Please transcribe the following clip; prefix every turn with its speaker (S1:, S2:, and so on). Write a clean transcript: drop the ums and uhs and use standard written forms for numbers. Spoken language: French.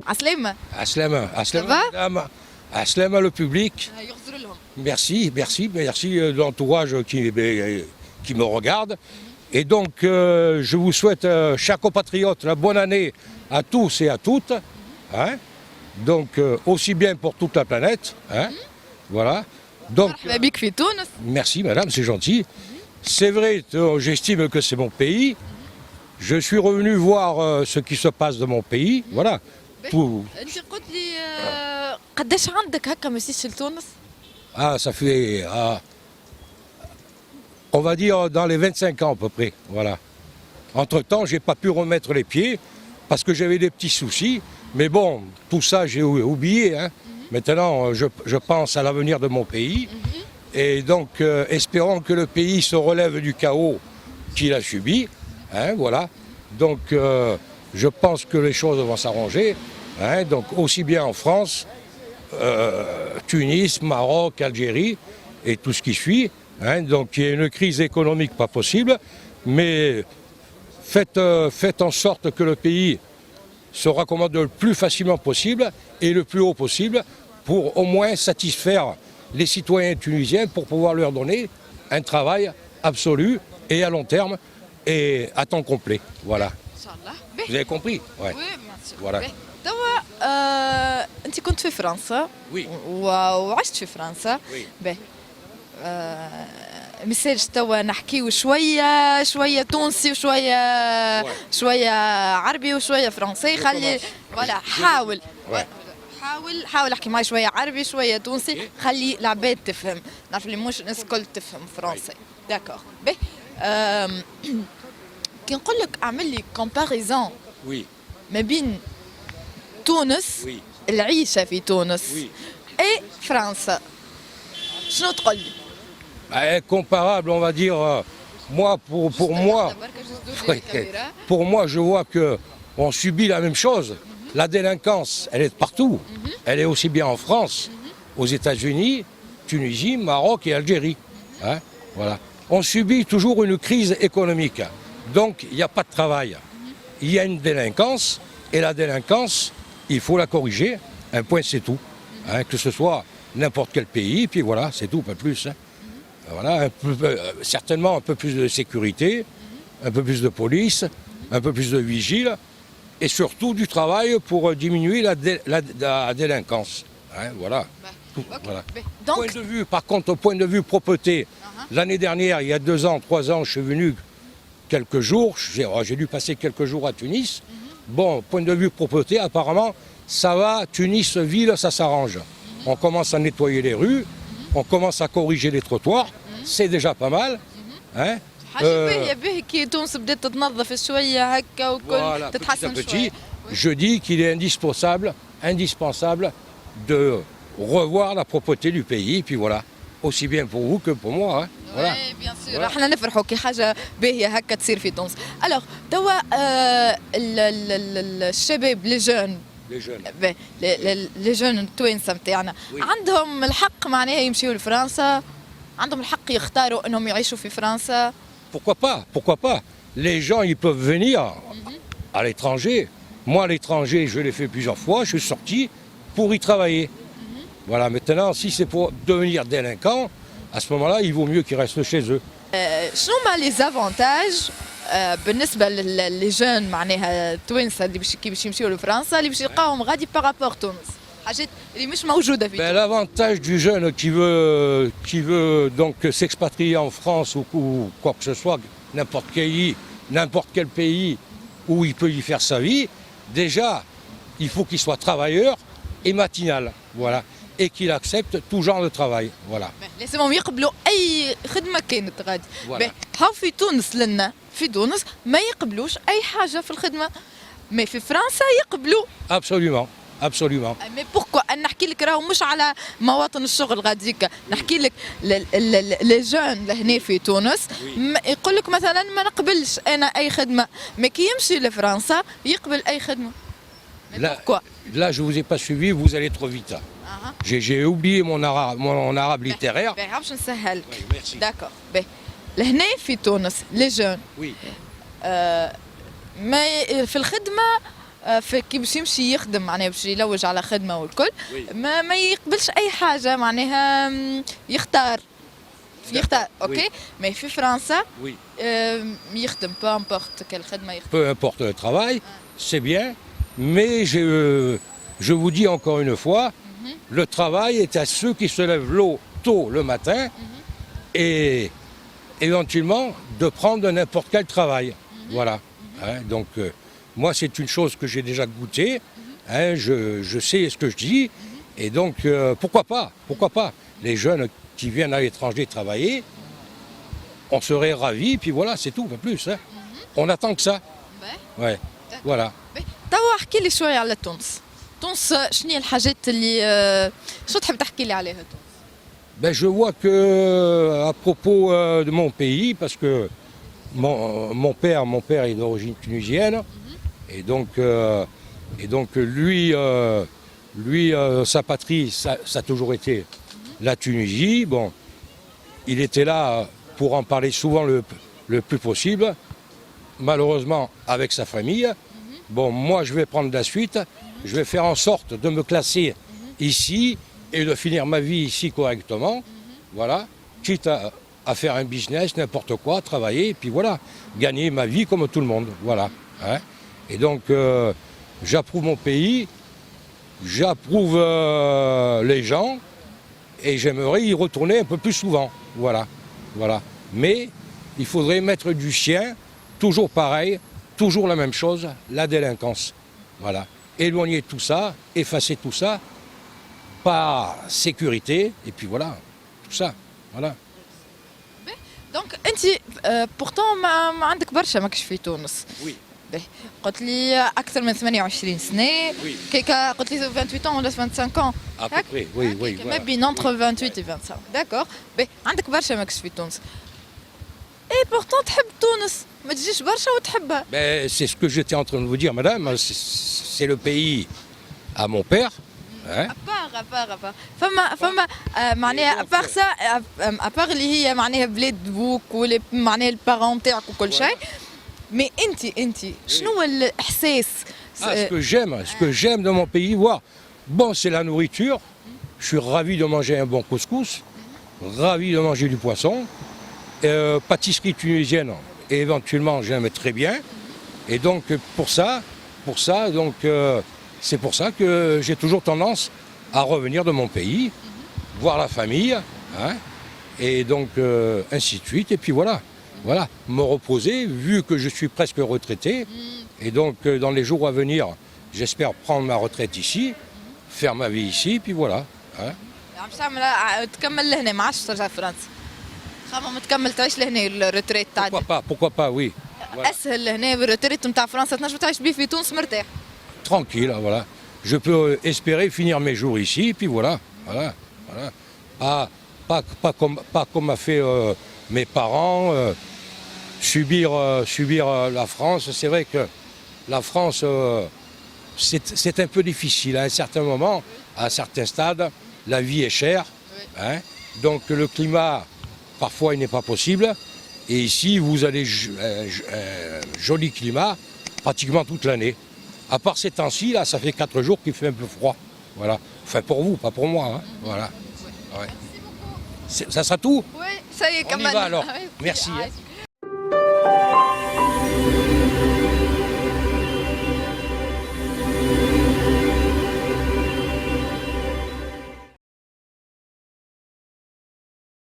S1: عسلامة.
S2: Aslama,
S1: Ça va
S2: madame. Aslama le public.
S1: يغفر لهم.
S2: Merci de l'entourage qui me regarde. Et donc, je vous souhaite, chers compatriotes, la bonne année à tous et à toutes. Hein. Donc, aussi bien pour toute la planète. Hein. Voilà. Donc,
S1: مرحبا بك في تونس.
S2: merci madame, c'est gentil. C'est vrai, j'estime que c'est mon pays. Je suis revenu voir ce qui se passe dans mon pays. Voilà. Tout.
S1: انت قلت لي قداش عندك هكا ما جيتش لتونس؟
S2: Ah, ça fait, on va dire, dans les 25 ans à peu près. Voilà. Entre-temps, je n'ai pas pu remettre les pieds parce que j'avais des petits soucis. Mais bon, tout ça, j'ai oublié. Hein. Maintenant, je pense à l'avenir de mon pays. Et donc, espérons que le pays se relève du chaos qu'il a subi. Hein, voilà. Donc, je pense que les choses vont s'arranger. Hein, donc, aussi bien en France, Tunis, Maroc, Algérie et tout ce qui suit. Hein, donc il y a une crise économique pas possible, mais faites en sorte que le pays se raccommode le plus facilement possible et le plus haut possible pour au moins satisfaire les citoyens tunisiens pour pouvoir leur donner un travail absolu et à long terme et à temps complet. Voilà.
S1: ان شاء الله.
S2: Vous avez compris? Ouais.
S1: وي bien sûr.
S2: Voilà.
S1: توا انت كنت في فرنسا.
S2: Oui.
S1: وعشت في فرنسا.
S2: Oui.
S1: باهي. مساج توا نحكيو شويه تونسي وشويه شويه عربي وشويه فرنسي. خلي فوالا حاول حاول احكي معي شويه عربي شويه تونسي. خلي العباد تفهم. نعرف اللي مش الناس الكل تفهم فرنسي. داكور. باهي. كي نقول لك اعمل لي كومباريزون
S2: Oui.
S1: ما بين تونس
S2: Oui.
S1: العيشه في تونس
S2: Oui.
S1: اي فرنسا شنو تقول لي؟
S2: Comparable, on va dire, moi, pour moi, je vois qu'on subit la même chose. La délinquance, elle est partout. Elle est aussi bien en France, aux États-Unis, Tunisie, Maroc et Algérie. Hein, voilà. On subit toujours une crise économique. Donc, il n'y a pas de travail. Il y a une délinquance, et la délinquance, il faut la corriger. Un point, c'est tout. Hein, que ce soit n'importe quel pays, puis voilà, c'est tout, pas plus. Hein. Voilà, certainement un peu plus de sécurité, un peu plus de police, un peu plus de vigile, et surtout du travail pour diminuer la délinquance. Hein, voilà. Voilà.
S1: Donc,
S2: Point de vue, par contre, au point de vue propreté, l'année dernière, il y a 2 ans, 3 ans, je suis venu quelques jours, j'ai dû passer quelques jours à Tunis. Bon, point de vue propreté, apparemment, ça va, Tunis, ville, ça s'arrange. On commence à nettoyer les rues, on commence à corriger les trottoirs, c'est déjà pas mal. Hein.
S1: حاجه باهيه باهي كي تونس بدات تتنظف شويه هكا وكل
S2: Voilà, petit à
S1: تتحسن
S2: petit,
S1: شويه.
S2: je dis qu'il est indispensable de revoir la propreté du pays, puis voilà, aussi bien pour vous que pour moi. Hein. Voilà.
S1: وي بيان سور
S2: Voilà.
S1: احنا نفرحوا كي حاجه باهيه هكا تصير في تونس. الوغ توا الشباب لي جون
S2: Les jeunes.
S1: لي جون التوانسه نتاعنا
S2: Oui.
S1: عندهم الحق معناها يمشيو لفرنسا، عندهم الحق يختاروا انهم يعيشوا في فرنسا.
S2: Pourquoi pas? Les gens, ils peuvent venir à l'étranger. Moi, à l'étranger, je l'ai fait plusieurs fois, je suis sorti pour y travailler. Voilà, maintenant, si c'est pour devenir délinquant, à ce moment-là, il vaut mieux qu'ils restent chez eux.
S1: شنو ما لي زافونتاج بالنسبه للي جون معناها التوانسه اللي باش يمشيو لفرنسا اللي باش يلقاوهم غادي بارابور تونس، حاجات اللي مش موجوده في
S2: Ben,
S1: تونس.
S2: l'avantage du jeune qui veut donc s'expatrier en France ou quoi que ce soit, n'importe quel pays où il peut y faire sa vie, déjà, il faut qu'il soit travailleur et matinal, voilà, et qu'il accepte tout genre de travail, voilà.
S1: لازمهم يقبلوا اي خدمه كانت غادي.
S2: Voilà.
S1: هاو في تونس لنا في تونس ما يقبلوش اي حاجه في الخدمه، مي في فرنسا يقبلوا.
S2: Absolument.
S1: مي بوركوا انا نحكي لك راهو مش على مواطن الشغل غاديك، نحكي لك لي جون لهنا في تونس يقول لك مثلا ما نقبلش انا اي خدمه، مي كي يمشي لفرنسا يقبل اي خدمه. مي بوركوا؟
S2: Là, je vous ai pas suivi, vous allez trop vite. J'ai oublié mon arabe littéraire.
S1: باهي باش نسهل.
S2: Oui, merci.
S1: داكور باهي لهنا في تونس لي جون
S2: Oui.
S1: ما في الخدمه فكي باش يمشي يخدم معناها باش يلوج على خدمه والكل ما يقبلش اي حاجه معناها يختار اوكي مي في فرنسا يخدم بو امبورت كل خدمه يخدم
S2: Peu importe le travail, c'est bien, mais je vous dis encore une fois, le travail est à ceux qui se lèvent tôt le matin et éventuellement de prendre n'importe quel travail. Voilà. Hein, donc, moi, c'est une chose que j'ai déjà goûtée. Hein, je sais ce que je dis. Et donc, pourquoi pas? Pourquoi pas? Les jeunes qui viennent à l'étranger travailler, on serait ravis. Puis voilà, c'est tout, pas plus. Hein. On attend que ça. Ouais. Voilà.
S1: توا احكي لي شويه على تونس شنو هي الحاجات اللي شو تحب تحكي لي عليها تونس
S2: Ben, je vois que, à propos de mon pays, parce que mon père est d'origine tunisienne, et donc lui, sa patrie, ça a toujours été la Tunisie. Bon, il était là pour en parler souvent le plus possible, malheureusement avec sa famille. Bon, moi, je vais prendre la suite, je vais faire en sorte de me classer ici et de finir ma vie ici correctement, voilà, quitte à faire un business, n'importe quoi, travailler, et puis voilà, gagner ma vie comme tout le monde, voilà. Hein. Et donc, j'approuve mon pays, j'approuve les gens, et j'aimerais y retourner un peu plus souvent, voilà, voilà. Mais il faudrait mettre du sien, toujours pareil, toujours la même chose, la délinquance, voilà. Éloigner tout ça, effacer tout ça, par sécurité, et puis voilà, tout ça, voilà.
S1: دونك انت بورتون ما عندك برشا ماكش في تونس
S2: Oui.
S1: قلت لي اكثر من 28 سنه كيكا قلت لي 28 ولا 25
S2: À peu près, oui,
S1: ما
S2: voilà.
S1: بين entre 28 et 25 داكور عندك برشا ماكش في تونس اي بورتون تحب تونس ما تجيش برشا وتحبها
S2: Ben, c'est ce que j'étais en train de vous dire, madame, c'est le pays à mon père, hein.
S1: ابار فما معناها ابار سا ابار اللي هي معناها بلاد بوك ولا معناها البارون تاعك وكل شيء مي انت شنو هو الاحساس
S2: Ce que j'aime dans mon pays, voir, bon, c'est la nourriture. Je suis ravi de manger un bon couscous, ravi de manger du poisson, pâtisserie tunisienne, et éventuellement j'aime très bien. Et donc donc c'est pour ça que j'ai toujours tendance à revenir de mon pays, voir la famille, hein, et donc ainsi de suite. Et puis voilà, me reposer, vu que je suis presque retraité. Et donc dans les jours à venir, j'espère prendre ma retraite ici, faire ma vie ici, puis voilà. Hein.
S1: عم تعمل تكمل لهنا ما عادش ترجع فرنسا خمم تكمل تعيش لهنا الروتريت تاعك
S2: Pourquoi pas, oui. Voilà.
S1: اسهل لهنا بالروتريت نتاع فرنسا تنجم تعيش بيه في تونس مرتاح
S2: Tranquille, voilà. Je peux espérer finir mes jours ici, puis voilà. Pas comme a fait mes parents, subir la France. C'est vrai que la France, c'est un peu difficile. À un certain moment, à un certain stade, la vie est chère. Hein. Donc le climat, parfois, il n'est pas possible. Et ici, vous avez joli climat pratiquement toute l'année. À part ces temps-ci, là, ça fait 4 jours qu'il fait un peu froid. Voilà. Enfin, pour vous, pas pour moi. Hein. Voilà. Ouais. Ça sera tout?
S1: Oui, ça y est,
S2: On y va alors. Merci. Hein.